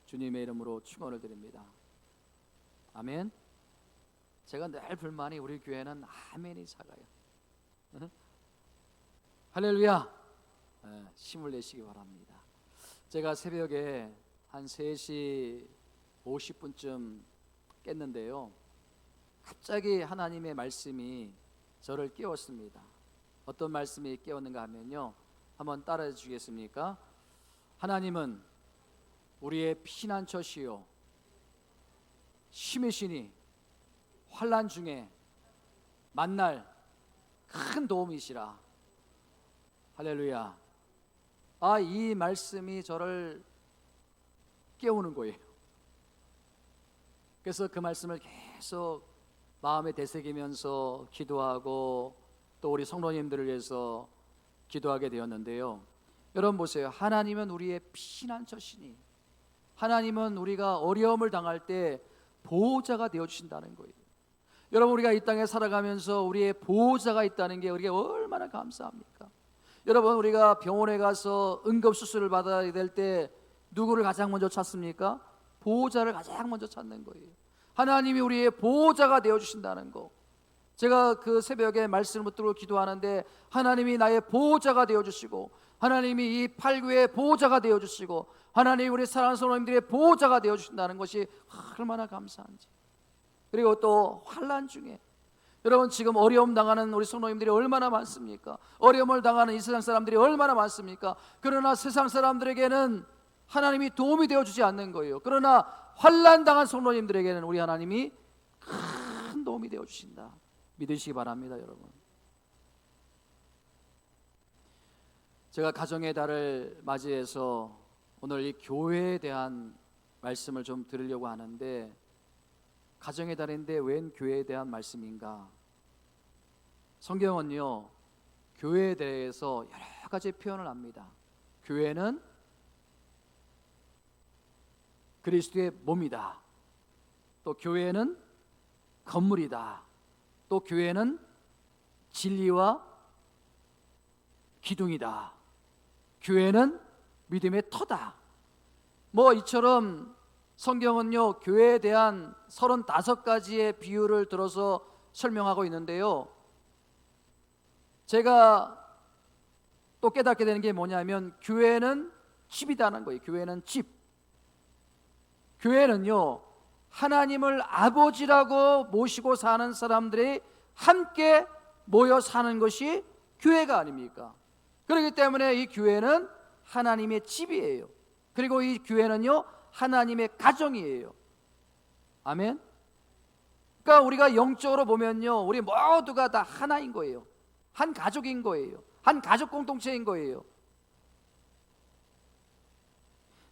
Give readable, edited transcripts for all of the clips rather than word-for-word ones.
주님의 이름으로 축원을 드립니다. 아멘. 제가 늘 불만이 우리 교회는 아멘이 작아요. 할렐루야. 힘을 내시기 바랍니다. 제가 새벽에 한 3시 50분쯤 깼는데요, 갑자기 하나님의 말씀이 저를 깨웠습니다. 어떤 말씀이 깨웠는가 하면요, 한번 따라해 주시겠습니까? 하나님은 우리의 피난처시요 힘이시니 환난 중에 만날 큰 도움이시라. 할렐루야. 이 말씀이 저를 깨우는 거예요. 그래서 그 말씀을 계속 마음에 되새기면서 기도하고 또 우리 성도님들을 위해서 기도하게 되었는데요, 여러분 보세요. 하나님은 우리의 피난처시니, 하나님은 우리가 어려움을 당할 때 보호자가 되어주신다는 거예요. 여러분, 우리가 이 땅에 살아가면서 우리의 보호자가 있다는 게 우리가 얼마나 감사합니까? 여러분, 우리가 병원에 가서 응급수술을 받아야 될 때 누구를 가장 먼저 찾습니까? 보호자를 가장 먼저 찾는 거예요. 하나님이 우리의 보호자가 되어주신다는 거. 제가 그 새벽에 말씀을 붙들고 기도하는데 하나님이 나의 보호자가 되어주시고, 하나님이 이 팔구의 보호자가 되어주시고, 하나님이 우리 사랑하는 성도님들의 보호자가 되어주신다는 것이 얼마나 감사한지. 그리고 또 환난 중에, 여러분 지금 어려움 당하는 우리 성도님들이 얼마나 많습니까? 어려움을 당하는 이 세상 사람들이 얼마나 많습니까? 그러나 세상 사람들에게는 하나님이 도움이 되어주지 않는 거예요. 그러나 환난 당한 성도님들에게는 우리 하나님이 큰 도움이 되어주신다. 믿으시기 바랍니다, 여러분. 제가 가정의 달을 맞이해서 오늘 이 교회에 대한 말씀을 좀 드리려고 하는데, 가정의 달인데 웬 교회에 대한 말씀인가? 성경은요, 교회에 대해서 여러 가지 표현을 합니다. 교회는 그리스도의 몸이다. 또 교회는 건물이다. 또 교회는 진리와 기둥이다. 교회는 믿음의 터다. 이처럼 성경은요, 교회에 대한 35가지의 비유를 들어서 설명하고 있는데요, 제가 또 깨닫게 되는 게 뭐냐면, 교회는 집이다는 거예요. 교회는 집. 교회는요, 하나님을 아버지라고 모시고 사는 사람들이 함께 모여 사는 것이 교회가 아닙니까? 그렇기 때문에 이 교회는 하나님의 집이에요. 그리고 이 교회는요, 하나님의 가정이에요. 아멘. 그러니까 우리가 영적으로 보면요, 우리 모두가 다 하나인 거예요. 한 가족인 거예요. 한 가족 공동체인 거예요.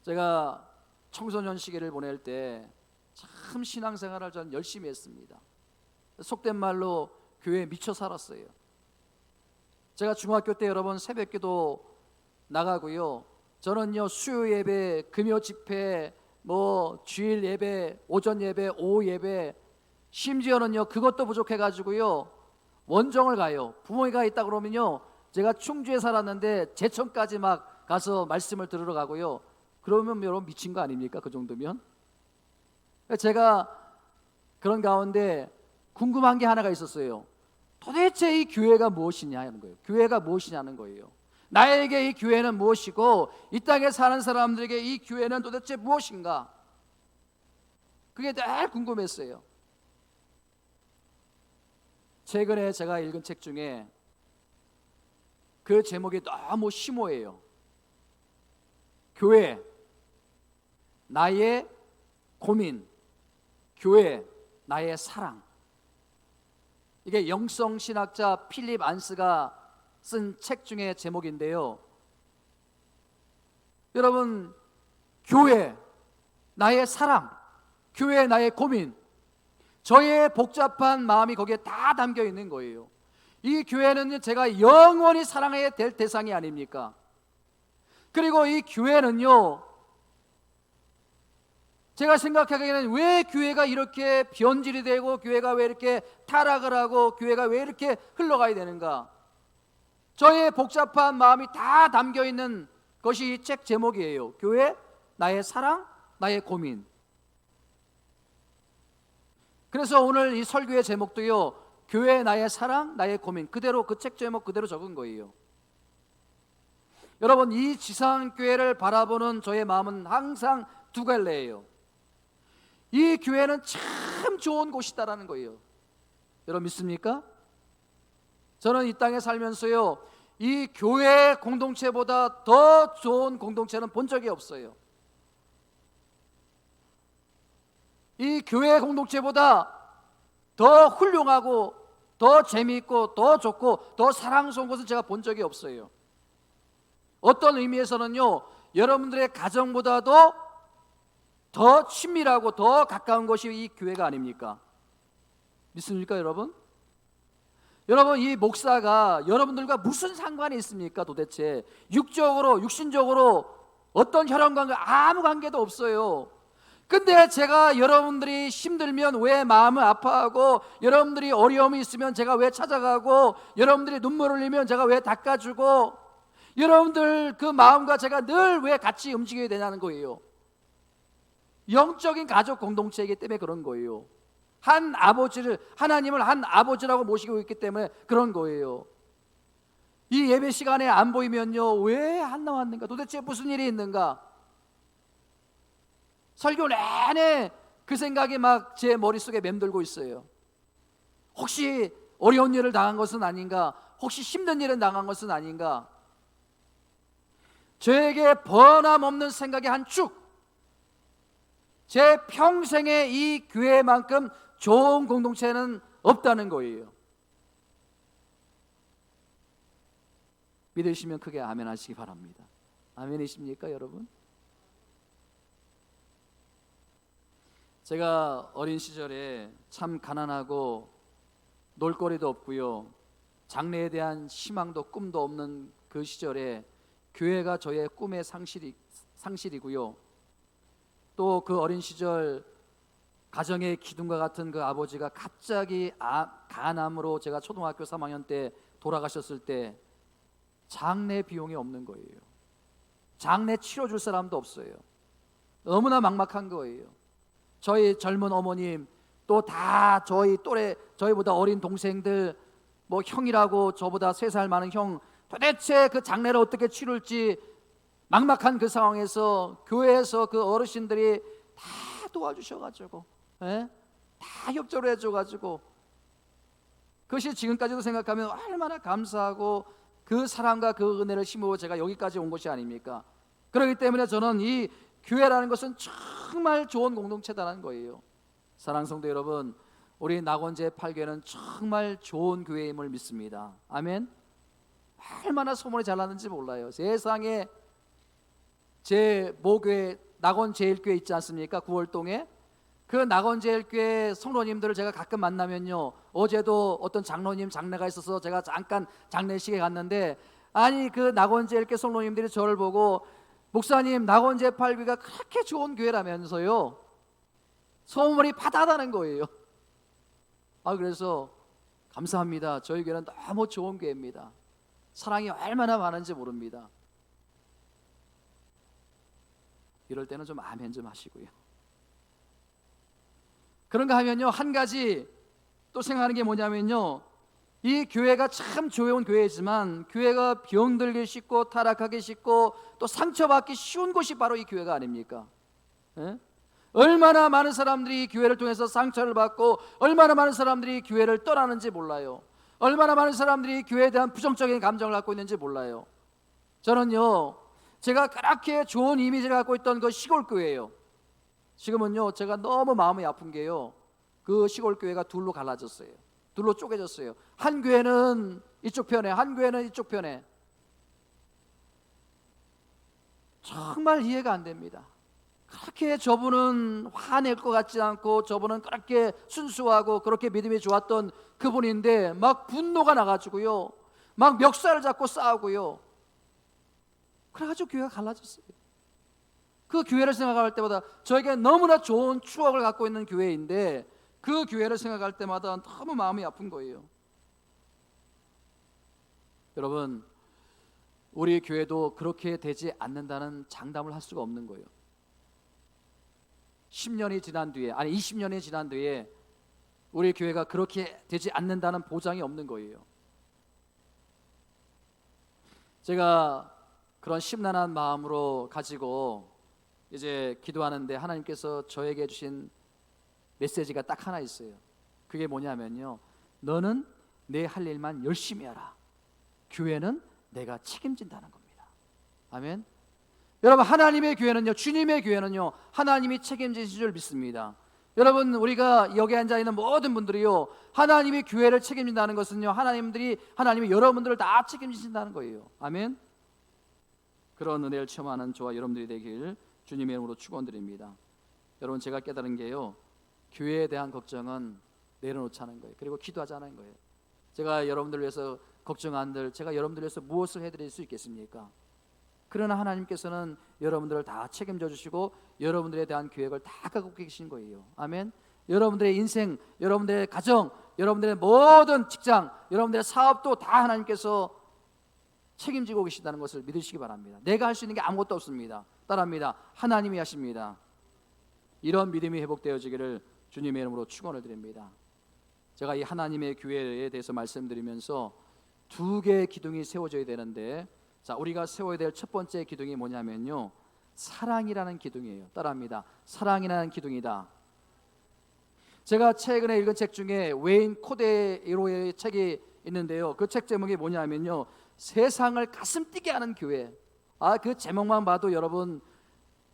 제가 청소년 시기를 보낼 때 참 신앙생활을 전 열심히 했습니다. 속된 말로 교회에 미쳐 살았어요. 제가 중학교 때 여러분 새벽기도 나가고요, 저는요 수요 예배, 금요 집회, 주일 예배, 오전 예배, 오후 예배, 심지어는요 그것도 부족해가지고요 원정을 가요. 부모가 있다 그러면요, 제가 충주에 살았는데 제천까지 막 가서 말씀을 들으러 가고요. 그러면 여러분 미친 거 아닙니까? 그 정도면. 제가 그런 가운데 궁금한 게 하나가 있었어요. 도대체 이 교회가 무엇이냐는 거예요. 교회가 무엇이냐는 거예요. 나에게 이 교회는 무엇이고, 이 땅에 사는 사람들에게 이 교회는 도대체 무엇인가? 그게 늘 궁금했어요. 최근에 제가 읽은 책 중에 그 제목이 너무 심오해요. 교회, 나의 고민, 교회, 나의 사랑. 이게 영성신학자 필립 안스가 쓴 책 중에 제목인데요, 여러분, 교회, 나의 사랑, 교회, 나의 고민, 저의 복잡한 마음이 거기에 다 담겨 있는 거예요. 이 교회는 제가 영원히 사랑해야 될 대상이 아닙니까? 그리고 이 교회는요, 제가 생각하기에는 왜 교회가 이렇게 변질이 되고, 교회가 왜 이렇게 타락을 하고, 교회가 왜 이렇게 흘러가야 되는가? 저의 복잡한 마음이 다 담겨있는 것이 이 책 제목이에요. 교회, 나의 사랑, 나의 고민. 그래서 오늘 이 설교의 제목도요, 교회 나의 사랑, 나의 고민. 그대로 그 책 제목 그대로 적은 거예요. 여러분, 이 지상교회를 바라보는 저의 마음은 항상 두 갈래예요. 이 교회는 참 좋은 곳이다라는 거예요. 여러분 믿습니까? 저는 이 땅에 살면서요, 이 교회 공동체보다 더 좋은 공동체는 본 적이 없어요. 이 교회 공동체보다 더 훌륭하고 더 재미있고 더 좋고 더 사랑스러운 것은 제가 본 적이 없어요. 어떤 의미에서는요, 여러분들의 가정보다도 더 친밀하고 더 가까운 것이 이 교회가 아닙니까? 믿습니까, 여러분? 여러분, 이 목사가 여러분들과 무슨 상관이 있습니까? 도대체 육적으로, 육신적으로 어떤 혈연관계, 아무 관계도 없어요. 근데 제가 여러분들이 힘들면 왜 마음을 아파하고, 여러분들이 어려움이 있으면 제가 왜 찾아가고, 여러분들이 눈물 흘리면 제가 왜 닦아주고, 여러분들 그 마음과 제가 늘 왜 같이 움직여야 되냐는 거예요. 영적인 가족 공동체이기 때문에 그런 거예요. 한 아버지를, 하나님을 한 아버지라고 모시고 있기 때문에 그런 거예요. 이 예배 시간에 안 보이면요, 왜 안 나왔는가? 도대체 무슨 일이 있는가? 설교 내내 그 생각이 막 제 머릿속에 맴돌고 있어요. 혹시 어려운 일을 당한 것은 아닌가? 혹시 힘든 일을 당한 것은 아닌가? 저에게 번함없는 생각의 한 축, 제 평생에 이 교회만큼 좋은 공동체는 없다는 거예요. 믿으시면 크게 아멘 하시기 바랍니다. 아멘이십니까, 여러분? 제가 어린 시절에 참 가난하고 놀거리도 없고요, 장래에 대한 희망도 꿈도 없는 그 시절에 교회가 저의 꿈의 상실이고요, 또 그 어린 시절 가정의 기둥과 같은 그 아버지가 갑자기 간암으로 제가 초등학교 3학년 때 돌아가셨을 때 장례 비용이 없는 거예요. 장례 치러줄 사람도 없어요. 너무나 막막한 거예요. 저희 젊은 어머님, 또 다 저희 또래, 저희보다 어린 동생들, 뭐 형이라고 저보다 3살 많은 형, 도대체 그 장례를 어떻게 치룰지 막막한 그 상황에서 교회에서 그 어르신들이 다 도와주셔가지고, 다 협조를 해줘가지고, 그것이 지금까지도 생각하면 얼마나 감사하고 그 사랑과 그 은혜를 힘으로 제가 여기까지 온 것이 아닙니까? 그렇기 때문에 저는 이 교회라는 것은 정말 좋은 공동체다라는 거예요. 사랑하는 성도 여러분, 우리 낙원제 8교회는 정말 좋은 교회임을 믿습니다. 아멘. 얼마나 소문이 잘 나는지 몰라요. 세상에 제 모교회 낙원제일교회 있지 않습니까? 9월동에 그 낙원제일교회 성도님들을 제가 가끔 만나면요, 어제도 어떤 장로님 장례가 있어서 제가 잠깐 장례식에 갔는데, 아니 그 낙원제일교회 성도님들이 저를 보고, 목사님 낙원제 8교회가 그렇게 좋은 교회라면서요, 소문이 파다하다는 거예요. 그래서 감사합니다. 저희 교회는 너무 좋은 교회입니다. 사랑이 얼마나 많은지 모릅니다. 이럴 때는 좀 아멘 좀 하시고요. 그런가 하면요, 한 가지 또 생각하는 게 뭐냐면요, 이 교회가 참 좋은 교회지만 교회가 병들기 쉽고 타락하기 쉽고 또 상처받기 쉬운 곳이 바로 이 교회가 아닙니까? 얼마나 많은 사람들이 이 교회를 통해서 상처를 받고 얼마나 많은 사람들이 교회를 떠나는지 몰라요. 얼마나 많은 사람들이 교회에 대한 부정적인 감정을 갖고 있는지 몰라요. 저는요, 제가 그렇게 좋은 이미지를 갖고 있던 그 시골 교회예요. 지금은요, 제가 너무 마음이 아픈 게요, 그 시골 교회가 둘로 갈라졌어요. 둘로 쪼개졌어요. 한 교회는 이쪽 편에, 한 교회는 이쪽 편에. 정말 이해가 안 됩니다. 그렇게 저분은 화낼 것 같지 않고, 저분은 그렇게 순수하고 그렇게 믿음이 좋았던 그분인데 막 분노가 나가지고요, 막 멱살을 잡고 싸우고요, 그래가지고 교회가 갈라졌어요. 그 교회를 생각할 때마다 저에게 너무나 좋은 추억을 갖고 있는 교회인데, 그 교회를 생각할 때마다 너무 마음이 아픈 거예요. 여러분, 우리 교회도 그렇게 되지 않는다는 장담을 할 수가 없는 거예요. 10년이 지난 뒤에, 아니 20년이 지난 뒤에 우리 교회가 그렇게 되지 않는다는 보장이 없는 거예요. 제가 그런 심란한 마음으로 가지고 이제 기도하는데 하나님께서 저에게 주신 메시지가 딱 하나 있어요. 그게 뭐냐면요, 너는 내 할 일만 열심히 하라. 교회는 내가 책임진다는 겁니다. 아멘. 여러분, 하나님의 교회는요, 주님의 교회는요, 하나님이 책임지실 줄 믿습니다. 여러분, 우리가 여기 앉아 있는 모든 분들이요, 하나님의 교회를 책임진다는 것은요, 하나님이 여러분들을 다 책임지신다는 거예요. 아멘. 그런 은혜를 체험하는 저와 여러분들이 되길 주님의 이름으로 축원드립니다. 여러분, 제가 깨달은 게요, 교회에 대한 걱정은 내려놓자는 거예요. 그리고 기도하자는 거예요. 제가 여러분들을 위해서 걱정한들, 제가 여러분들을 위해서 무엇을 해드릴 수 있겠습니까? 그러나 하나님께서는 여러분들을 다 책임져 주시고 여러분들에 대한 계획을 다 갖고 계신 거예요. 아멘. 여러분들의 인생, 여러분들의 가정, 여러분들의 모든 직장, 여러분들의 사업도 다 하나님께서 책임지고 계신다는 것을 믿으시기 바랍니다. 내가 할 수 있는 게 아무것도 없습니다. 따라합니다. 하나님이 하십니다. 이런 믿음이 회복되어지기를 주님의 이름으로 축원을 드립니다. 제가 이 하나님의 교회에 대해서 말씀드리면서 두 개의 기둥이 세워져야 되는데, 자, 우리가 세워야 될 첫 번째 기둥이 뭐냐면요, 사랑이라는 기둥이에요. 따라합니다. 사랑이라는 기둥이다. 제가 최근에 읽은 책 중에 웨인 코데로의 책이 있는데요, 그 책 제목이 뭐냐면요, 세상을 가슴 뛰게 하는 교회. 그 제목만 봐도 여러분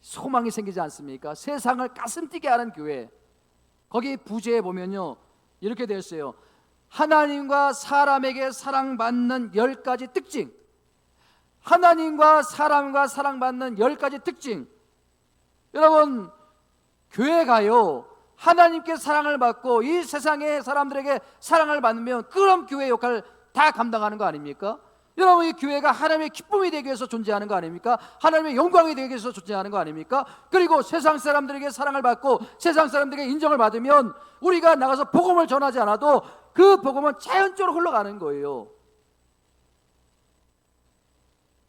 소망이 생기지 않습니까? 세상을 가슴 뛰게 하는 교회. 거기 부제에 보면요, 이렇게 되어 있어요. 하나님과 사람에게 사랑받는 10가지 특징. 하나님과 사람과 사랑받는 10가지 특징. 여러분, 교회가요, 하나님께 사랑을 받고 이 세상의 사람들에게 사랑을 받으면 그럼 교회 역할을 다 감당하는 거 아닙니까? 여러분, 이 교회가 하나님의 기쁨이 되기 위해서 존재하는 거 아닙니까? 하나님의 영광이 되기 위해서 존재하는 거 아닙니까? 그리고 세상 사람들에게 사랑을 받고 세상 사람들에게 인정을 받으면 우리가 나가서 복음을 전하지 않아도 그 복음은 자연적으로 흘러가는 거예요.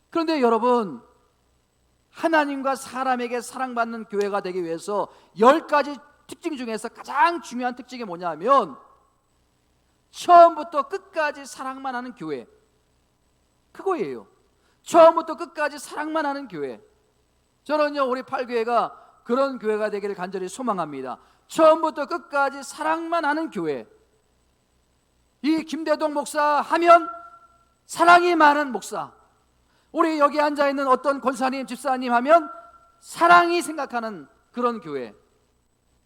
그런데 여러분, 하나님과 사람에게 사랑받는 교회가 되기 위해서 10가지 특징 중에서 가장 중요한 특징이 뭐냐면, 처음부터 끝까지 사랑만 하는 교회, 그거예요. 처음부터 끝까지 사랑만 하는 교회. 저는요, 우리 팔교회가 그런 교회가 되기를 간절히 소망합니다. 처음부터 끝까지 사랑만 하는 교회. 이 김대동 목사 하면 사랑이 많은 목사, 우리 여기 앉아있는 어떤 권사님, 집사님 하면 사랑이 생각하는 그런 교회,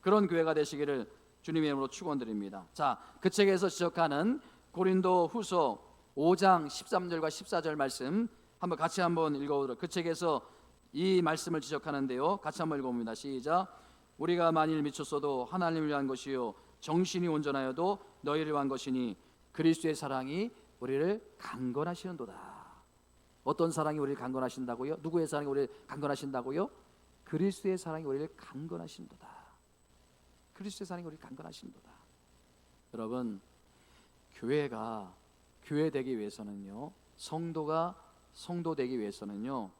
그런 교회가 되시기를 주님의 이름으로 축원드립니다. 자, 그 책에서 지적하는 고린도 후서 5장 13절과 14절 말씀 같이 한번 읽어보도록. 그 책에서 이 말씀을 지적하는데요, 같이 한번 읽어봅니다. 시작. 우리가 만일 미쳤어도 하나님을 위한 것이요 정신이 온전하여도 너희를 위한 것이니 그리스도의 사랑이 우리를 강건하시는도다. 어떤 사랑이 우리를 강건하신다고요? 누구의 사랑이 우리를 강건하신다고요? 그리스도의 사랑이 우리를 강건하신도다. 그리스도의 사랑이 우리를 강건하신도다. 여러분, 교회가 교회 되기 위해서는요, 성도가 성도 되기 위해서는요,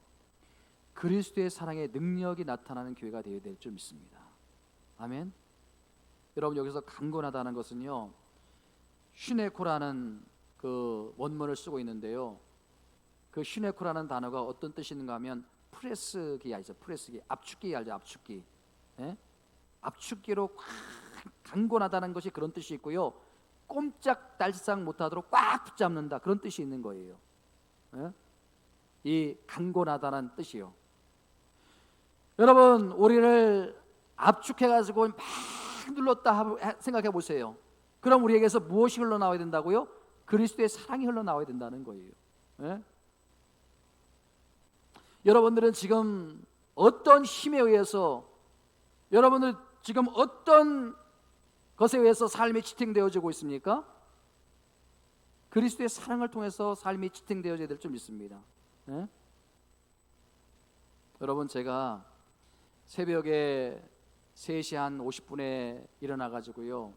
그리스도의 사랑의 능력이 나타나는 교회가 되어야 될 줄 믿습니다. 아멘. 여러분, 여기서 강건하다는 것은요, 슈네코라는 그 원문을 쓰고 있는데요, 그 슈네코라는 단어가 어떤 뜻이 있는가 하면 프레스기 알죠? 프레스기, 압축기 알죠? 압축기. 예? 압축기로 강건하다는 것이 그런 뜻이 있고요, 꼼짝달싹 못하도록 꽉 붙잡는다, 그런 뜻이 있는 거예요. 예? 이 강건하다는 뜻이요. 여러분, 우리를 압축해가지고 막 눌렀다 생각해 보세요. 그럼 우리에게서 무엇이 흘러나와야 된다고요? 그리스도의 사랑이 흘러나와야 된다는 거예요. 예? 여러분들은 지금 어떤 힘에 의해서, 여러분들 지금 어떤 것에 의해서 삶이 지탱되어지고 있습니까? 그리스도의 사랑을 통해서 삶이 지탱되어져야 될 줄 믿습니다. 예? 여러분, 제가 새벽에 3시 한 50분에 일어나가지고요,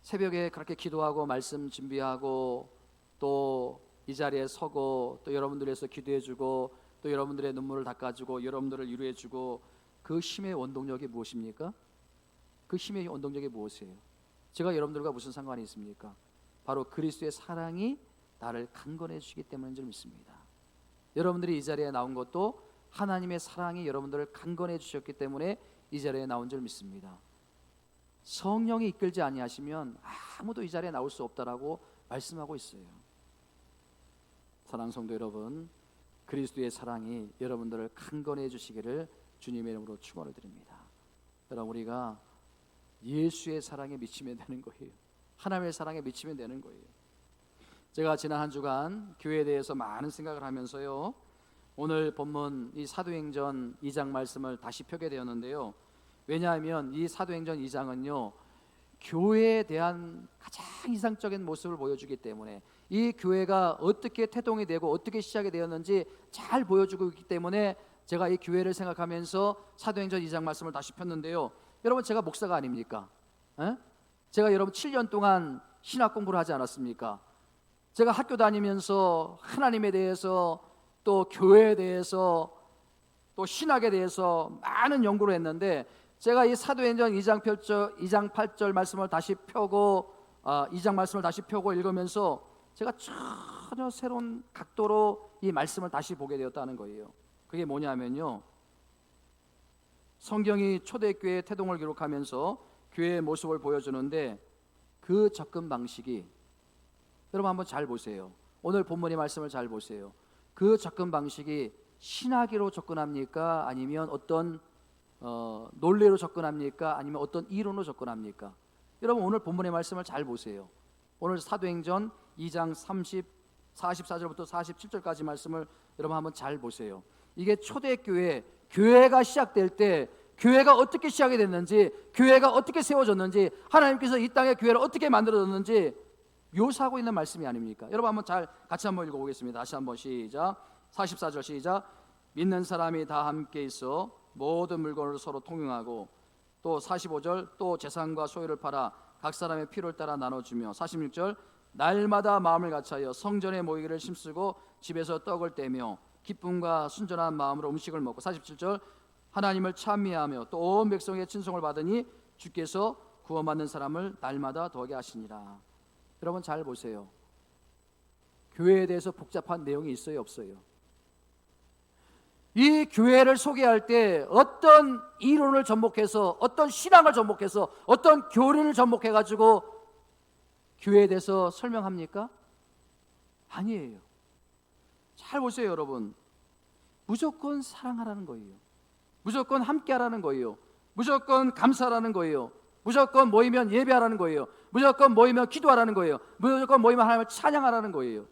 새벽에 그렇게 기도하고 말씀 준비하고 또 이 자리에 서고 또 여러분들 위해서 기도해주고 또 여러분들의 눈물을 닦아주고 여러분들을 위로해주고 그 힘의 원동력이 무엇입니까? 그 힘의 원동력이 무엇이에요? 제가 여러분들과 무슨 상관이 있습니까? 바로 그리스도의 사랑이 나를 강건해 주시기 때문인 줄 믿습니다. 여러분들이 이 자리에 나온 것도 하나님의 사랑이 여러분들을 강건해 주셨기 때문에 이 자리에 나온 줄 믿습니다. 성령이 이끌지 아니하시면 아무도 이 자리에 나올 수 없다라고 말씀하고 있어요. 사랑하는 성도 여러분, 그리스도의 사랑이 여러분들을 강건해 주시기를 주님의 이름으로 축원을 드립니다. 여러분, 우리가 예수의 사랑에 미치면 되는 거예요. 하나님의 사랑에 미치면 되는 거예요. 제가 지난 한 주간 교회에 대해서 많은 생각을 하면서요, 오늘 본문 이 사도행전 2장 말씀을 다시 펴게 되었는데요. 왜냐하면 이 사도행전 2장은요, 교회에 대한 가장 이상적인 모습을 보여주기 때문에, 이 교회가 어떻게 태동이 되고 어떻게 시작이 되었는지 잘 보여주고 있기 때문에 제가 이 교회를 생각하면서 사도행전 2장 말씀을 다시 폈는데요. 여러분, 제가 목사가 아닙니까? 제가 여러분 7년 동안 신학 공부를 하지 않았습니까? 제가 학교 다니면서 하나님에 대해서, 또 교회에 대해서, 또 신학에 대해서 많은 연구를 했는데, 제가 이 사도행전 2장 8절 말씀을 다시 펴고 2장 말씀을 다시 펴고 읽으면서 제가 전혀 새로운 각도로 이 말씀을 다시 보게 되었다는 거예요. 그게 뭐냐면요, 성경이 초대교회의 태동을 기록하면서 교회의 모습을 보여주는데, 그 접근 방식이, 여러분 한번 잘 보세요. 오늘 본문의 말씀을 잘 보세요. 그 접근 방식이 신학으로 접근합니까? 아니면 어떤 논리로 접근합니까? 아니면 어떤 이론으로 접근합니까? 여러분, 오늘 본문의 말씀을 잘 보세요. 오늘 사도행전 2장 44절부터 47절까지 말씀을 여러분 한번 잘 보세요. 이게 초대교회, 교회가 시작될 때 교회가 어떻게 시작이 됐는지, 교회가 어떻게 세워졌는지, 하나님께서 이 땅에 교회를 어떻게 만들어졌는지 묘사하고 있는 말씀이 아닙니까? 여러분 한번 같이 한번 읽어보겠습니다. 다시 한번 시작. 44절 시작. 믿는 사람이 다 함께 있어 모든 물건을 서로 통용하고, 또 45절, 또 재산과 소유를 팔아 각 사람의 필요를 따라 나눠주며, 46절, 날마다 마음을 같이하여 성전에 모이기를 힘쓰고 집에서 떡을 떼며 기쁨과 순전한 마음으로 음식을 먹고, 47절, 하나님을 찬미하며 또 온 백성의 친송을 받으니 주께서 구원받는 사람을 날마다 더하게 하시니라. 여러분 잘 보세요. 교회에 대해서 복잡한 내용이 있어요, 없어요? 이 교회를 소개할 때 어떤 이론을 접목해서, 어떤 신앙을 접목해서, 어떤 교리를 접목해가지고 교회에 대해서 설명합니까? 아니에요. 잘 보세요, 여러분. 무조건 사랑하라는 거예요. 무조건 함께하라는 거예요. 무조건 감사하라는 거예요. 무조건 모이면 예배하라는 거예요. 무조건 모이면 기도하라는 거예요. 무조건 모이면 하나님을 찬양하라는 거예요.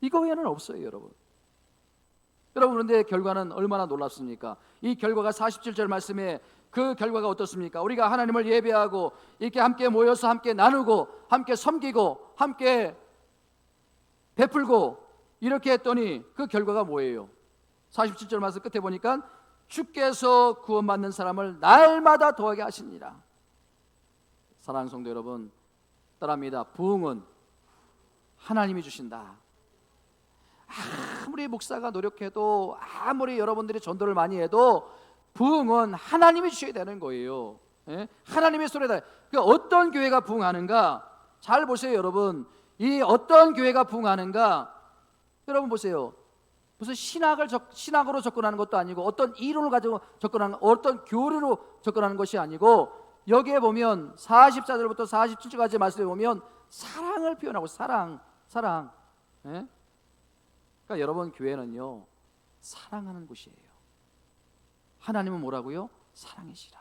이거 외에는 없어요, 여러분. 여러분, 그런데 결과는 얼마나 놀랍습니까? 이 결과가 47절 말씀에, 그 결과가 어떻습니까? 우리가 하나님을 예배하고 이렇게 함께 모여서 함께 나누고 함께 섬기고 함께 베풀고 이렇게 했더니 그 결과가 뭐예요? 47절 말씀 끝에 보니까 주께서 구원받는 사람을 날마다 더하게 하시니라. 사랑하는 성도 여러분, 따라합니다. 부흥은 하나님이 주신다. 아무리 목사가 노력해도, 아무리 여러분들이 전도를 많이 해도 부흥은 하나님이 주셔야 되는 거예요. 하나님의 손에다. 어떤 교회가 부흥하는가? 잘 보세요, 여러분. 이 어떤 교회가 부흥하는가? 여러분 보세요. 무슨 신학으로 접근하는 것도 아니고, 어떤 이론을 가지고 접근하는, 어떤 교리로 접근하는 것이 아니고, 여기에 보면 44절부터 47절까지 말씀에 보면 사랑을 표현하고, 사랑. 그러니까 여러분, 교회는요 사랑하는 곳이에요. 하나님은 뭐라고요? 사랑이시라.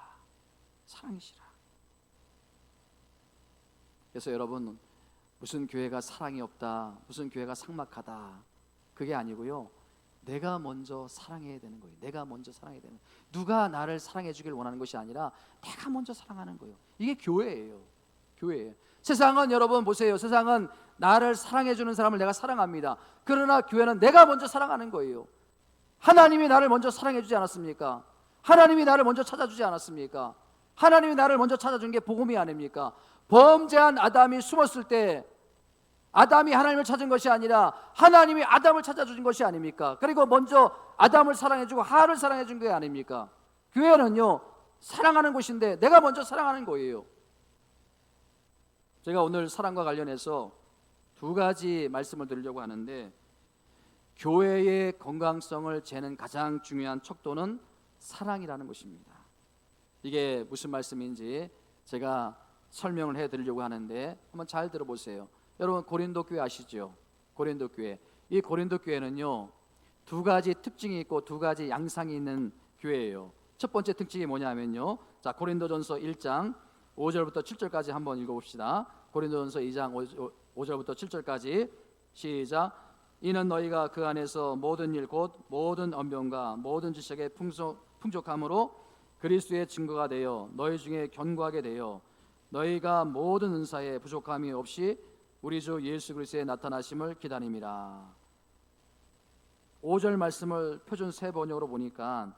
그래서 여러분, 무슨 교회가 사랑이 없다, 무슨 교회가 삭막하다, 그게 아니고요, 내가 먼저 사랑해야 되는 거예요. 내가 먼저 사랑해야 되는 거예요. 누가 나를 사랑해 주길 원하는 것이 아니라 내가 먼저 사랑하는 거예요. 이게 교회예요. 교회예요. 세상은, 여러분 보세요, 세상은 나를 사랑해 주는 사람을 내가 사랑합니다. 그러나 교회는 내가 먼저 사랑하는 거예요. 하나님이 나를 먼저 사랑해 주지 않았습니까? 하나님이 나를 먼저 찾아주지 않았습니까? 하나님이 나를 먼저 찾아준 게 복음이 아닙니까? 범죄한 아담이 숨었을 때 아담이 하나님을 찾은 것이 아니라 하나님이 아담을 찾아준 것이 아닙니까? 그리고 먼저 아담을 사랑해주고 하와를 사랑해준 게 아닙니까? 교회는요, 사랑하는 곳인데 내가 먼저 사랑하는 거예요. 제가 오늘 사랑과 관련해서 두 가지 말씀을 드리려고 하는데, 교회의 건강성을 재는 가장 중요한 척도는 사랑이라는 것입니다. 이게 무슨 말씀인지 제가 설명을 해드리려고 하는데 한번 잘 들어보세요. 여러분, 고린도 교회 아시죠? 고린도 교회. 이 고린도 교회는요, 두 가지 특징이 있고 두 가지 양상이 있는 교회예요. 첫 번째 특징이 뭐냐면요, 자, 고린도전서 1장 5절부터 7절까지 한번 읽어봅시다. 고린도전서 2장 5절부터 7절까지 시작. 이는 너희가 그 안에서 모든 일 곧 모든 언변과 모든 지식의 풍족함으로 그리스도의 증거가 되어 너희 중에 견고하게 되어 너희가 모든 은사에 부족함이 없이 우리 주 예수 그리스도의 나타나심을 기다림이라. 5절 말씀을 표준 세 번역으로 보니까,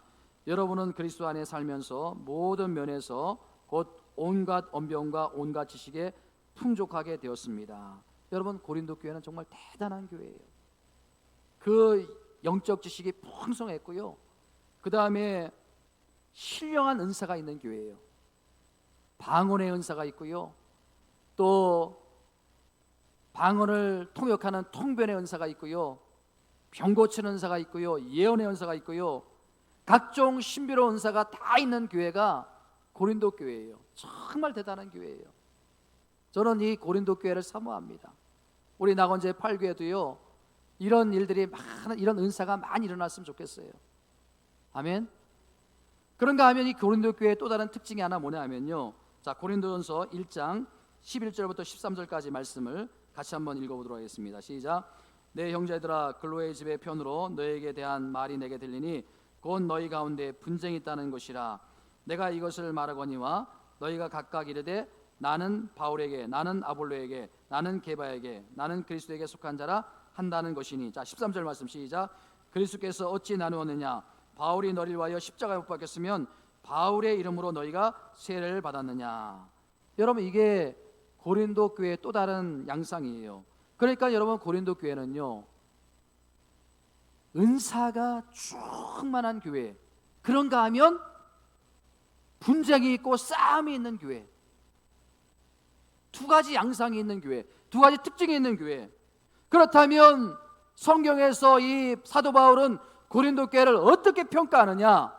여러분은 그리스도 안에 살면서 모든 면에서 곧 온갖 언변과 온갖 지식에 풍족하게 되었습니다. 여러분, 고린도 교회는 정말 대단한 교회예요. 그 영적 지식이 풍성했고요, 그 다음에 신령한 은사가 있는 교회예요. 방언의 은사가 있고요, 또 방언을 통역하는 통변의 은사가 있고요, 병 고치는 은사가 있고요, 예언의 은사가 있고요, 각종 신비로운 은사가 다 있는 교회가 고린도 교회예요. 정말 대단한 교회예요. 저는 이 고린도 교회를 사모합니다. 우리 낙원제 8교회도요, 이런 일들이 많은, 이런 은사가 많이 일어났으면 좋겠어요. 아멘. 그런가 하면 이 고린도 교회의 또 다른 특징이 하나 뭐냐면요, 자, 고린도전서 1장 11절부터 13절까지 말씀을 같이 한번 읽어보도록 하겠습니다. 시작. 내 형제들아, 글로의 집의 편으로 너에게 대한 말이 내게 들리니 곧 너희 가운데 분쟁이 있다는 것이라. 내가 이것을 말하거니와 너희가 각각 이르되 나는 바울에게, 나는 아볼로에게, 나는 게바에게, 나는 그리스도에게 속한 자라 한다는 것이니. 자, 13절 말씀 시작. 그리스도께서 어찌 나누었느냐? 바울이 너를 위하여 십자가에 못 박혔으면 바울의 이름으로 너희가 세례를 받았느냐? 여러분, 이게 고린도 교회의 또 다른 양상이에요. 그러니까 여러분, 고린도 교회는요, 은사가 충만한 교회. 그런가 하면 분쟁이 있고 싸움이 있는 교회. 두 가지 양상이 있는 교회, 두 가지 특징이 있는 교회. 그렇다면 성경에서 이 사도 바울은 고린도 교회를 어떻게 평가하느냐?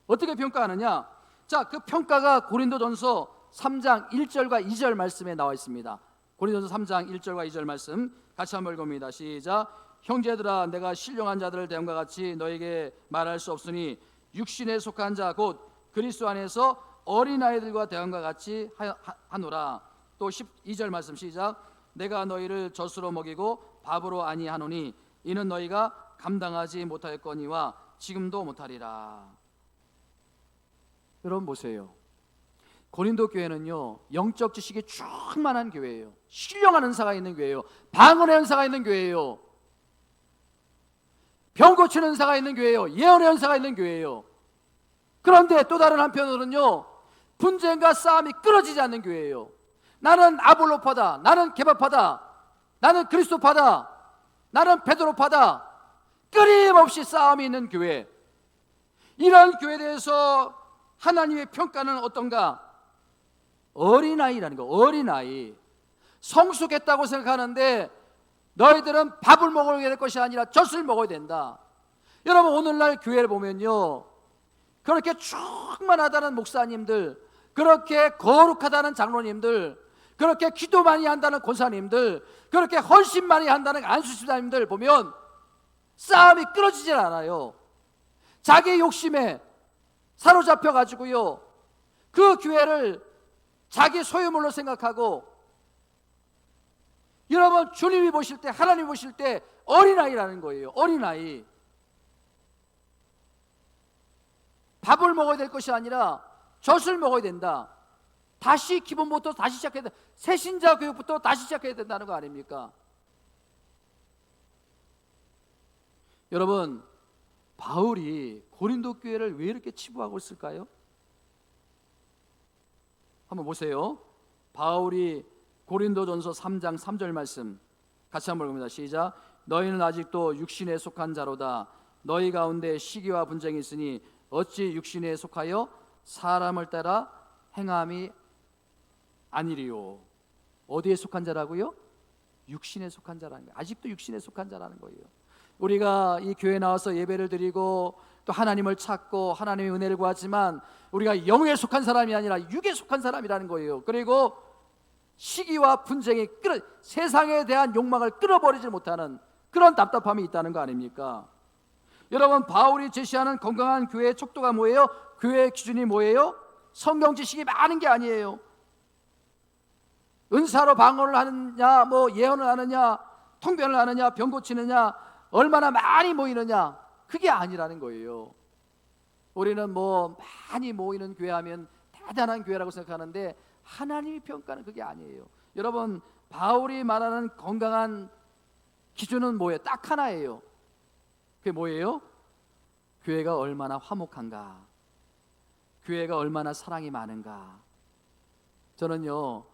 어떻게 평가하느냐? 자, 그 평가가 고린도전서 3장 1절과 2절 말씀에 나와 있습니다. 고린도전서 3장 1절과 2절 말씀 같이 한번 읽어봅니다. 시작. 형제들아, 내가 신령한 자들을 대함과 같이 너에게 말할 수 없으니 육신에 속한 자 곧 그리스도 안에서 어린아이들과 대함과 같이 하노라. 또 12절 말씀 시작. 내가 너희를 젖으로 먹이고 밥으로 아니하노니 이는 너희가 감당하지 못하였거니와 지금도 못하리라. 여러분 보세요. 고린도 교회는요, 영적 지식이 충만한 교회예요. 신령한 은사가 있는 교회예요. 방언의 은사가 있는 교회예요. 병 고치는 은사가 있는 교회예요. 예언의 은사가 있는 교회예요. 그런데 또 다른 한편으로는요, 분쟁과 싸움이 끊어지지 않는 교회예요. 나는 아볼로파다, 나는 게바파다, 나는 그리스도파다, 나는 베드로파다, 끊임없이 싸움이 있는 교회. 이런 교회에 대해서 하나님의 평가는 어떤가? 어린아이라는 거. 어린아이. 성숙했다고 생각하는데 너희들은 밥을 먹어야 될 것이 아니라 젖을 먹어야 된다. 여러분, 오늘날 교회를 보면요, 그렇게 충만하다는 목사님들, 그렇게 거룩하다는 장로님들, 그렇게 기도 많이 한다는 권사님들, 그렇게 헌신 많이 한다는 안수집사님들 보면 싸움이 끊어지질 않아요. 자기 욕심에 사로잡혀 가지고요, 그 교회를 자기 소유물로 생각하고, 여러분, 주님이 보실 때, 하나님이 보실 때 어린아이라는 거예요. 어린아이. 밥을 먹어야 될 것이 아니라 젖을 먹어야 된다. 다시 기본부터 다시 시작해야 된다. 새신자 교육부터 다시 시작해야 된다는 거 아닙니까? 여러분, 바울이 고린도 교회를 왜 이렇게 치부하고 있을까요? 한번 보세요. 바울이 고린도전서 3장 3절 말씀 같이 한번 읽습니다. 시작. 너희는 아직도 육신에 속한 자로다. 너희 가운데 시기와 분쟁이 있으니 어찌 육신에 속하여 사람을 따라 행함이 아니리요. 어디에 속한 자라고요? 육신에 속한 자라는 거예요. 아직도 육신에 속한 자라는 거예요. 우리가 이 교회에 나와서 예배를 드리고 또 하나님을 찾고 하나님의 은혜를 구하지만 우리가 영에 속한 사람이 아니라 육에 속한 사람이라는 거예요. 그리고 시기와 분쟁이 세상에 대한 욕망을 끌어버리지 못하는 그런 답답함이 있다는 거 아닙니까? 여러분, 바울이 제시하는 건강한 교회의 척도가 뭐예요? 교회의 기준이 뭐예요? 성경 지식이 많은 게 아니에요. 은사로 방언을 하느냐, 예언을 하느냐, 통변을 하느냐, 병 고치느냐, 얼마나 많이 모이느냐, 그게 아니라는 거예요. 우리는 많이 모이는 교회 하면 대단한 교회라고 생각하는데 하나님이 평가는 그게 아니에요. 여러분, 바울이 말하는 건강한 기준은 뭐예요? 딱 하나예요. 그게 뭐예요? 교회가 얼마나 화목한가, 교회가 얼마나 사랑이 많은가. 저는요,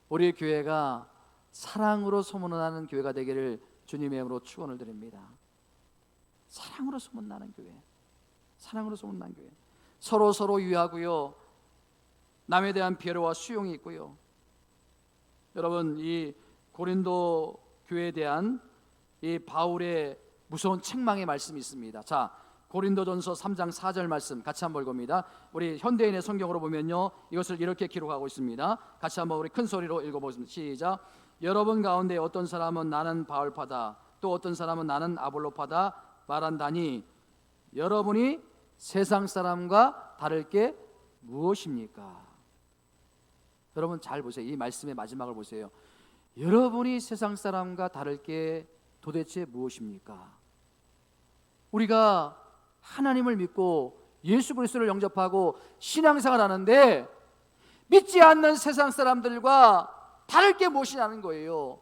우리 교회가 사랑으로 소문나는 교회가 되기를 주님의 이름으로 축원을 드립니다. 사랑으로 소문나는 교회, 사랑으로 소문난 교회. 서로 유하고요, 남에 대한 배려와 수용이 있고요. 여러분, 이 고린도 교회에 대한 이 바울의 무서운 책망의 말씀이 있습니다. 자, 고린도전서 3장 4절 말씀 같이 한번 읽어봅니다. 우리 현대인의 성경으로 보면요, 이것을 이렇게 기록하고 있습니다. 같이 한번 우리 큰 소리로 읽어보겠습니다. 시작. 여러분 가운데 어떤 사람은 나는 바울파다, 또 어떤 사람은 나는 아볼로파다 말한다니 여러분이 세상 사람과 다를 게 무엇입니까? 여러분 잘 보세요. 이 말씀의 마지막을 보세요. 여러분이 세상 사람과 다를 게 도대체 무엇입니까? 우리가 하나님을 믿고 예수 그리스도를 영접하고 신앙생활 하는데 믿지 않는 세상 사람들과 다를 게 무엇이냐는 거예요.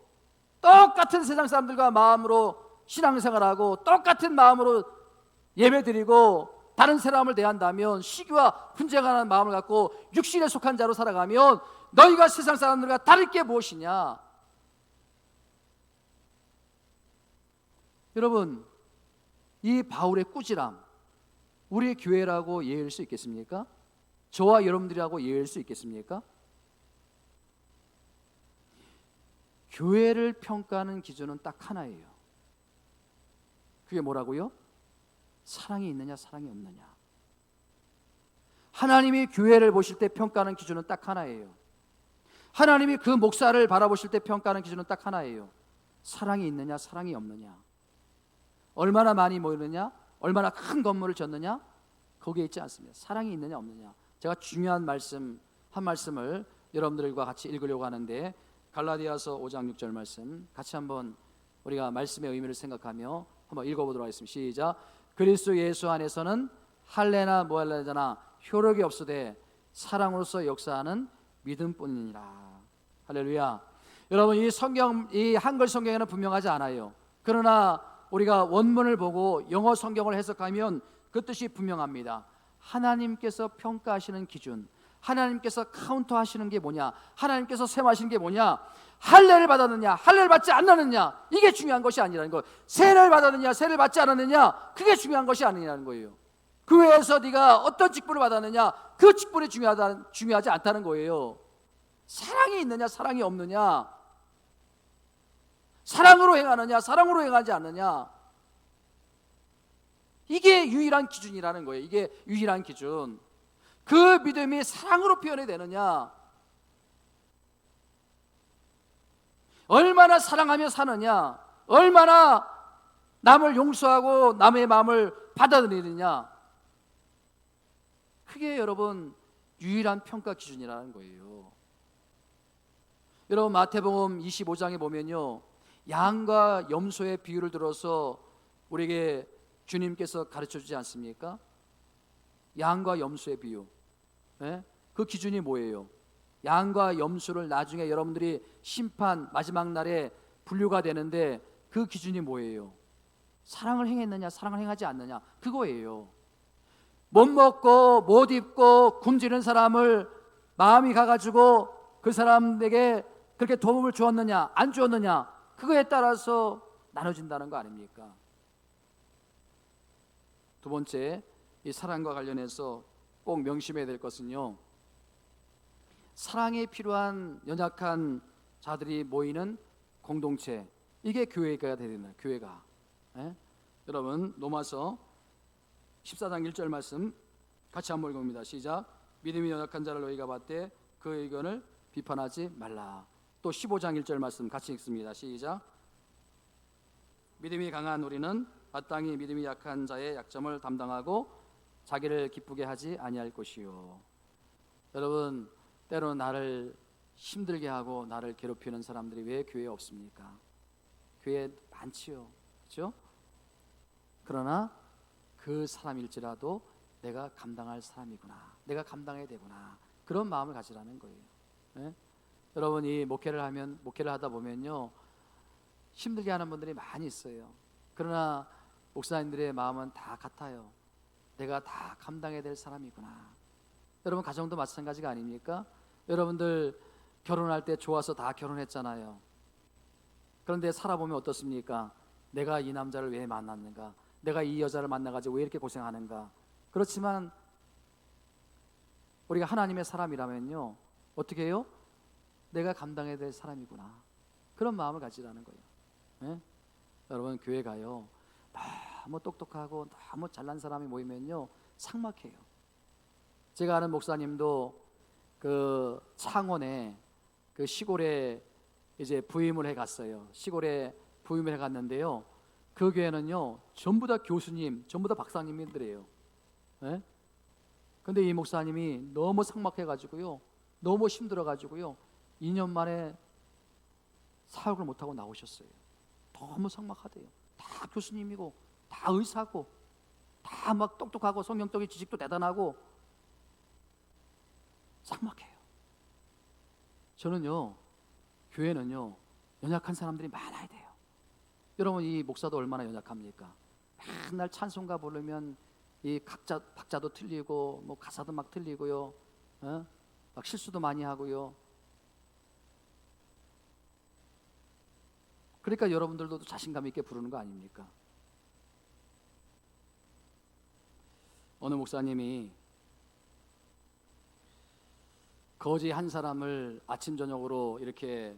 똑같은 세상 사람들과 마음으로 신앙생활하고 똑같은 마음으로 예배드리고 다른 사람을 대한다면, 시기와 분쟁하는 마음을 갖고 육신에 속한 자로 살아가면 너희가 세상 사람들과 다를 게 무엇이냐? 여러분, 이 바울의 꾸지람 우리의 교회라고 예일 수 있겠습니까? 저와 여러분들이라고 예일 수 있겠습니까? 교회를 평가하는 기준은 딱 하나예요. 그게 뭐라고요? 사랑이 있느냐 사랑이 없느냐. 하나님이 교회를 보실 때 평가하는 기준은 딱 하나예요. 하나님이 그 목사를 바라보실 때 평가하는 기준은 딱 하나예요. 사랑이 있느냐 사랑이 없느냐. 얼마나 많이 모이느냐, 얼마나 큰 건물을 졌느냐, 거기에 있지 않습니다. 사랑이 있느냐 없느냐. 제가 중요한 말씀 한 말씀을 여러분들과 같이 읽으려고 하는데, 갈라디아서 5장 6절 말씀 같이 한번 우리가 말씀의 의미를 생각하며 한번 읽어보도록 하겠습니다. 시작. 그리스도 예수 안에서는 할례나 모할례자나 효력이 없으되 사랑으로서 역사하는 믿음뿐이니라. 할렐루야. 여러분, 이 성경, 이 한글 성경에는 분명하지 않아요. 그러나 우리가 원문을 보고 영어 성경을 해석하면 그 뜻이 분명합니다. 하나님께서 평가하시는 기준, 하나님께서 카운터하시는 게 뭐냐, 하나님께서 셈하시는 게 뭐냐, 할례를 받았느냐 할례를 받지 않았느냐, 이게 중요한 것이 아니라는 거예요. 세례를 받았느냐 세례를 받지 않았느냐, 그게 중요한 것이 아니라는 거예요. 교회에서 네가 어떤 직분을 받았느냐, 그 직분이 중요하지 않다는 거예요. 사랑이 있느냐 사랑이 없느냐, 사랑으로 행하느냐 사랑으로 행하지 않느냐, 이게 유일한 기준이라는 거예요. 이게 유일한 기준. 그 믿음이 사랑으로 표현이 되느냐, 얼마나 사랑하며 사느냐, 얼마나 남을 용서하고 남의 마음을 받아들이느냐, 그게 여러분 유일한 평가 기준이라는 거예요. 여러분, 마태복음 25장에 보면요, 양과 염소의 비유를 들어서 우리에게 주님께서 가르쳐 주지 않습니까? 양과 염소의 비유. 네? 그 기준이 뭐예요? 양과 염소를 나중에 여러분들이 심판 마지막 날에 분류가 되는데 그 기준이 뭐예요? 사랑을 행했느냐 사랑을 행하지 않느냐, 그거예요. 못 먹고 못 입고 굶주리는 사람을 마음이 가가지고 그 사람에게 그렇게 도움을 주었느냐 안 주었느냐, 그거에 따라서 나눠진다는 거 아닙니까? 두 번째, 이 사랑과 관련해서 꼭 명심해야 될 것은요, 사랑이 필요한 연약한 자들이 모이는 공동체, 이게 교회가 되야 된다. 교회가. 예? 여러분 로마서 14장 1절 말씀 같이 한번 읽어봅니다. 시작. 믿음이 연약한 자를 너희가 봤되 그 의견을 비판하지 말라. 또 15장 1절 말씀 같이 읽습니다. 시작. 믿음이 강한 우리는 마땅히 믿음이 약한 자의 약점을 담당하고 자기를 기쁘게 하지 아니할 것이요. 여러분, 때로는 나를 힘들게 하고 나를 괴롭히는 사람들이 왜 교회에 없습니까? 교회에 많지요, 그렇죠? 그러나 그 사람일지라도 내가 감당할 사람이구나, 내가 감당해야 되구나, 그런 마음을 가지라는 거예요. 예? 여러분이 목회를 하다 보면요, 힘들게 하는 분들이 많이 있어요. 그러나 목사님들의 마음은 다 같아요. 내가 다 감당해야 될 사람이구나. 여러분 가정도 마찬가지가 아닙니까? 여러분들 결혼할 때 좋아서 다 결혼했잖아요. 그런데 살아보면 어떻습니까? 내가 이 남자를 왜 만났는가? 내가 이 여자를 만나가지고 왜 이렇게 고생하는가? 그렇지만 우리가 하나님의 사람이라면요, 어떻게 해요? 내가 감당해야 될 사람이구나, 그런 마음을 가지라는 거예요. 예? 여러분 교회 가요, 너무 똑똑하고 너무 잘난 사람이 모이면요 삭막해요. 제가 아는 목사님도 그 창원에 그 시골에 이제 부임을 해 갔어요. 시골에 부임을 해 갔는데요, 그 교회는요 전부 다 교수님, 전부 다 박사님들이에요. 예? 근데 이 목사님이 너무 삭막해 가지고요, 너무 힘들어 가지고요 2년 만에 사역을 못 하고 나오셨어요. 너무 삭막하대요. 다 교수님이고 다 의사고 다 막 똑똑하고 성경적인 지식도 대단하고 삭막해요. 저는요, 교회는요 연약한 사람들이 많아야 돼요. 여러분 이 목사도 얼마나 연약합니까? 맨날 찬송가 부르면 이 박자도 틀리고 뭐 가사도 막 틀리고요, 막 실수도 많이 하고요. 그러니까 여러분들도 자신감 있게 부르는 거 아닙니까? 어느 목사님이 거지 한 사람을 아침 저녁으로 이렇게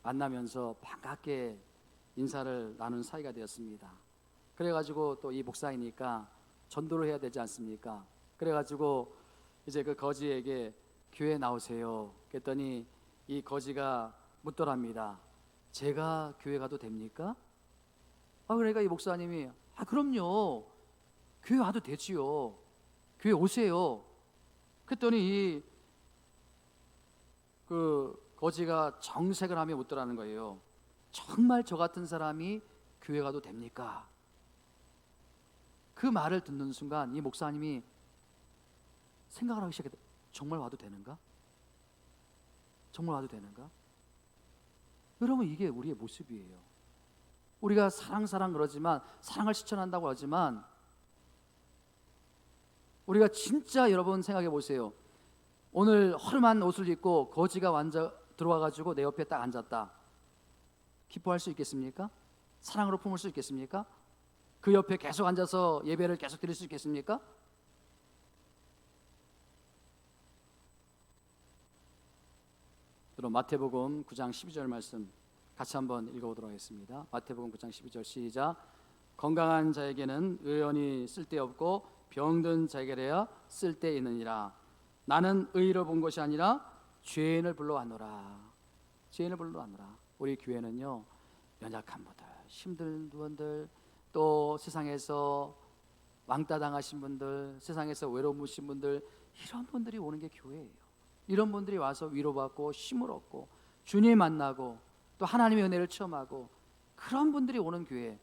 만나면서 반갑게 인사를 나눈 사이가 되었습니다. 그래가지고 또 이 목사이니까 전도를 해야 되지 않습니까? 그래가지고 이제 그 거지에게 교회 나오세요 그랬더니 이 거지가 묻더랍니다. 제가 교회 가도 됩니까? 그러니까 이 목사님이 그럼요, 교회 와도 되지요, 교회 오세요. 그랬더니 그 거지가 정색을 하며 묻더라는 거예요. 정말 저 같은 사람이 교회 가도 됩니까? 그 말을 듣는 순간 이 목사님이 생각을 하기 시작했다. 정말 와도 되는가? 정말 와도 되는가? 여러분 이게 우리의 모습이에요. 우리가 사랑 그러지만, 사랑을 실천한다고 하지만, 우리가 진짜 여러분 생각해 보세요. 오늘 허름한 옷을 입고 거지가 들어와가지고 내 옆에 딱 앉았다. 기뻐할 수 있겠습니까? 사랑으로 품을 수 있겠습니까? 그 옆에 계속 앉아서 예배를 계속 드릴 수 있겠습니까? 여러분 마태복음 9장 12절 말씀 같이 한번 읽어보도록 하겠습니다. 마태복음 9장 12절 시작. 건강한 자에게는 의원이 쓸데없고 병든 자에게야 쓸데있느니라. 나는 의인을 본 것이 아니라 죄인을 불러왔노라. 죄인을 불러왔노라. 우리 교회는요 연약한 분들, 힘든 분들, 또 세상에서 왕따 당하신 분들, 세상에서 외로우신 분들, 이런 분들이 오는 게 교회예요. 이런 분들이 와서 위로받고 힘을 얻고 주님 만나고 또 하나님의 은혜를 체험하고, 그런 분들이 오는 교회,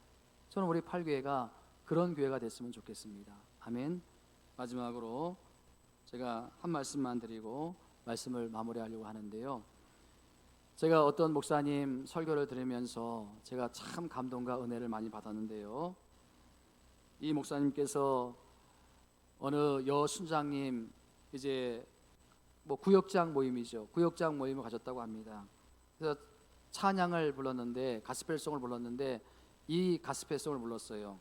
저는 우리 팔교회가 그런 교회가 됐으면 좋겠습니다. 아멘. 마지막으로 제가 한 말씀만 드리고 말씀을 마무리하려고 하는데요, 제가 어떤 목사님 설교를 들으면서 제가 참 감동과 은혜를 많이 받았는데요, 이 목사님께서 어느 여순장님 이제 뭐 구역장 모임이죠, 구역장 모임을 가졌다고 합니다. 그래서 찬양을 불렀는데, 가스펠송을 불렀는데 이 가스펠송을 불렀어요.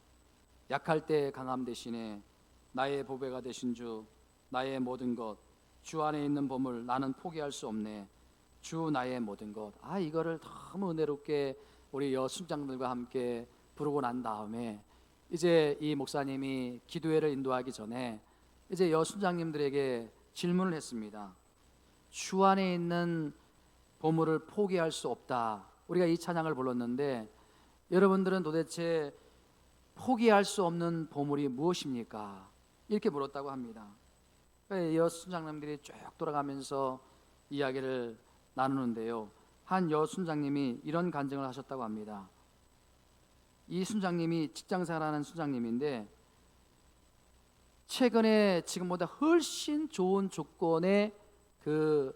약할 때 강함 대신에 나의 보배가 되신 주, 나의 모든 것, 주 안에 있는 보물 나는 포기할 수 없네. 주 나의 모든 것. 이거를 너무 은혜롭게 우리 여순장들과 함께 부르고 난 다음에 이제 이 목사님이 기도회를 인도하기 전에 이제 여순장님들에게 질문을 했습니다. 주 안에 있는 보물을 포기할 수 없다. 우리가 이 찬양을 불렀는데 여러분들은 도대체 포기할 수 없는 보물이 무엇입니까? 이렇게 물었다고 합니다. 여순장님들이 쭉 돌아가면서 이야기를 나누는데요, 한 여순장님이 이런 간증을 하셨다고 합니다. 이 순장님이 직장생활하는 순장님인데 최근에 지금보다 훨씬 좋은 조건의 그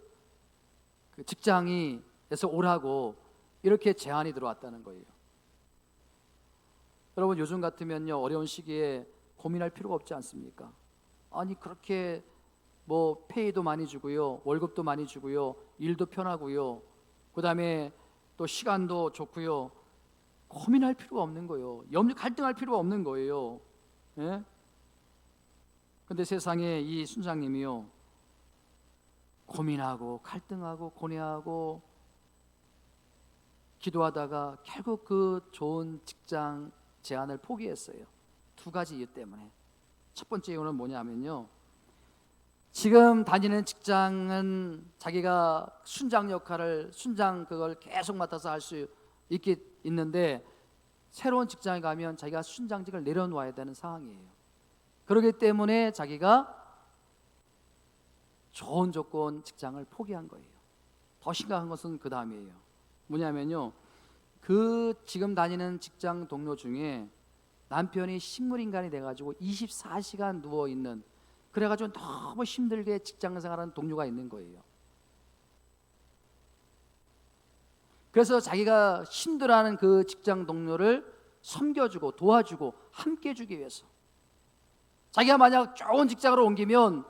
직장에서 오라고 이렇게 제안이 들어왔다는 거예요. 여러분, 요즘 같으면요, 어려운 시기에 고민할 필요가 없지 않습니까? 아니, 그렇게 뭐 페이도 많이 주고요, 월급도 많이 주고요, 일도 편하고요, 그 다음에 또 시간도 좋고요, 고민할 필요가 없는 거예요. 갈등할 필요가 없는 거예요. 예? 근데 세상에 이 순장님이요, 고민하고 갈등하고 고뇌하고 기도하다가 결국 그 좋은 직장 제안을 포기했어요. 두 가지 이유 때문에. 첫 번째 이유는 뭐냐면요, 지금 다니는 직장은 자기가 순장 역할을 그걸 계속 맡아서 할 수 있는데 새로운 직장에 가면 자기가 순장직을 내려놓아야 되는 상황이에요. 그렇기 때문에 자기가 좋은 조건 직장을 포기한 거예요. 더 심각한 것은 그 다음이에요. 뭐냐면요, 그 지금 다니는 직장 동료 중에 남편이 식물인간이 돼가지고 24시간 누워있는, 그래가지고 너무 힘들게 직장생활하는 동료가 있는 거예요. 그래서 자기가 힘들어하는 그 직장 동료를 섬겨주고 도와주고 함께 해주기 위해서, 자기가 만약 좋은 직장으로 옮기면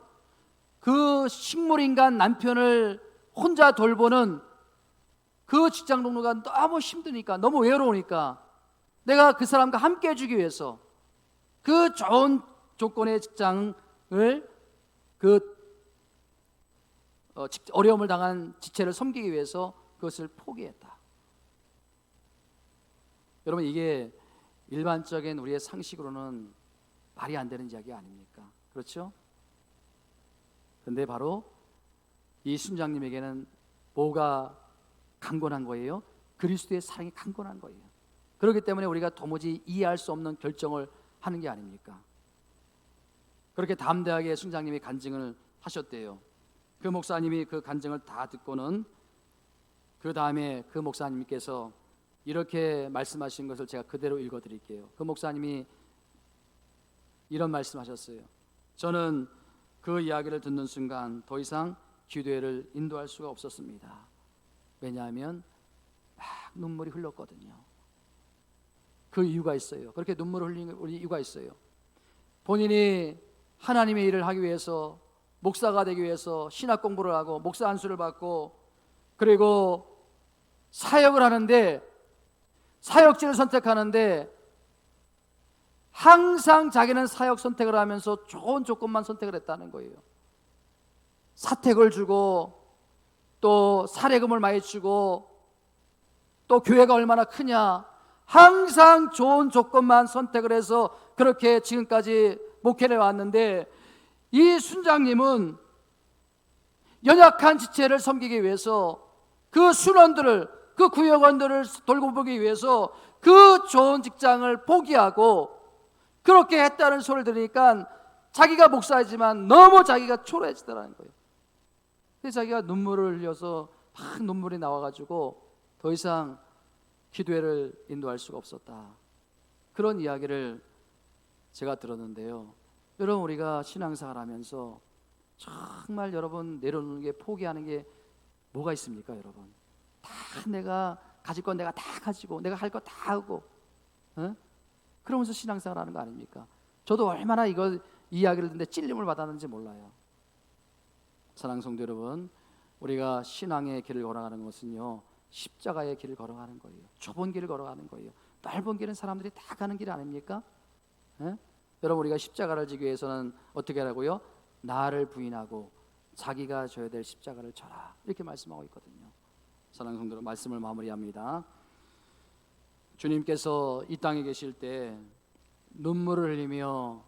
그 식물인간 남편을 혼자 돌보는 그 직장 동료가 너무 힘드니까, 너무 외로우니까 내가 그 사람과 함께 해주기 위해서 그 좋은 조건의 직장을 어려움을 당한 지체를 섬기기 위해서 그것을 포기했다. 여러분, 이게 일반적인 우리의 상식으로는 말이 안 되는 이야기 아닙니까? 그렇죠? 근데 바로 이 순장님에게는 뭐가 강건한 거예요? 그리스도의 사랑이 강건한 거예요. 그렇기 때문에 우리가 도무지 이해할 수 없는 결정을 하는 게 아닙니까? 그렇게 담대하게 순장님이 간증을 하셨대요. 그 목사님이 그 간증을 다 듣고는 그 다음에 그 목사님께서 이렇게 말씀하신 것을 제가 그대로 읽어드릴게요. 그 목사님이 이런 말씀하셨어요. 저는 그 이야기를 듣는 순간 더 이상 기도회를 인도할 수가 없었습니다. 왜냐하면 막 눈물이 흘렀거든요. 그 이유가 있어요. 그렇게 눈물을 흘리는 이유가 있어요. 본인이 하나님의 일을 하기 위해서, 목사가 되기 위해서 신학 공부를 하고 목사 안수를 받고 그리고 사역을 하는데, 사역지를 선택하는데 항상 자기는 사역 선택을 하면서 좋은 조건만 선택을 했다는 거예요. 사택을 주고 또 사례금을 많이 주고 또 교회가 얼마나 크냐, 항상 좋은 조건만 선택을 해서 그렇게 지금까지 목회를 해왔는데, 이 순장님은 연약한 지체를 섬기기 위해서 그 순원들을, 그 구역원들을 돌보기 위해서 그 좋은 직장을 포기하고 그렇게 했다는 소리를 들으니까 자기가 목사이지만 너무 자기가 초라해지더라는 거예요. 그래서 자기가 눈물을 흘려서 막 눈물이 나와가지고 더 이상 기도회를 인도할 수가 없었다. 그런 이야기를 제가 들었는데요. 여러분, 우리가 신앙생활 하면서 정말 여러분 내려놓는 게, 포기하는 게 뭐가 있습니까? 여러분, 다 내가 가질 건 내가 다 가지고 내가 할 거 다 하고, 그러면서 신앙생활 하는 거 아닙니까? 저도 얼마나 이 이야기를 듣는데 찔림을 받았는지 몰라요. 사랑하는 성도 여러분, 우리가 신앙의 길을 걸어가는 것은요, 십자가의 길을 걸어가는 거예요. 좁은 길을 걸어가는 거예요. 넓은 길은 사람들이 다 가는 길 아닙니까? 여러분, 우리가 십자가를 지기 위해서는 어떻게 하라고요? 나를 부인하고 자기가 져야 될 십자가를 져라, 이렇게 말씀하고 있거든요. 사랑하는 성도들, 말씀을 마무리합니다. 주님께서 이 땅에 계실 때 눈물을 흘리며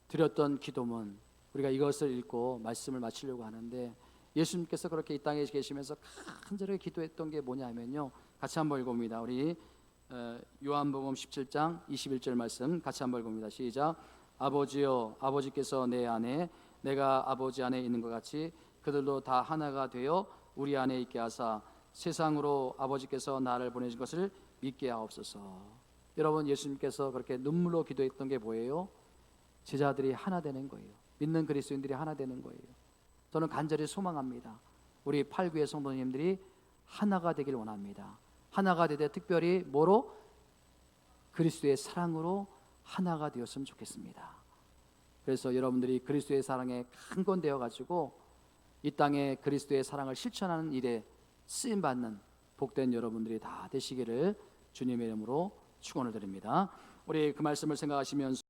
드렸던 기도문, 우리가 이것을 읽고 말씀을 마치려고 하는데, 예수님께서 그렇게 이 땅에 계시면서 간절하게 기도했던 게 뭐냐면요, 같이 한번 읽어봅니다. 우리 요한복음 17장 21절 말씀 같이 한번 읽어봅니다. 시작. 아버지여, 아버지께서 내 안에 내가 아버지 안에 있는 것 같이 그들도 다 하나가 되어 우리 안에 있게 하사 세상으로 아버지께서 나를 보내신 것을 믿게 하옵소서. 여러분, 예수님께서 그렇게 눈물로 기도했던 게 뭐예요? 제자들이 하나 되는 거예요. 믿는 그리스도인들이 하나 되는 거예요. 저는 간절히 소망합니다. 우리 8교회 성도님들이 하나가 되길 원합니다. 하나가 되되 특별히 뭐로? 그리스도의 사랑으로 하나가 되었으면 좋겠습니다. 그래서 여러분들이 그리스도의 사랑에 한 건 되어 가지고 이 땅에 그리스도의 사랑을 실천하는 일에 쓰임 받는 복된 여러분들이 다 되시기를 주님의 이름으로 축원을 드립니다. 우리 그 말씀을 생각하시면서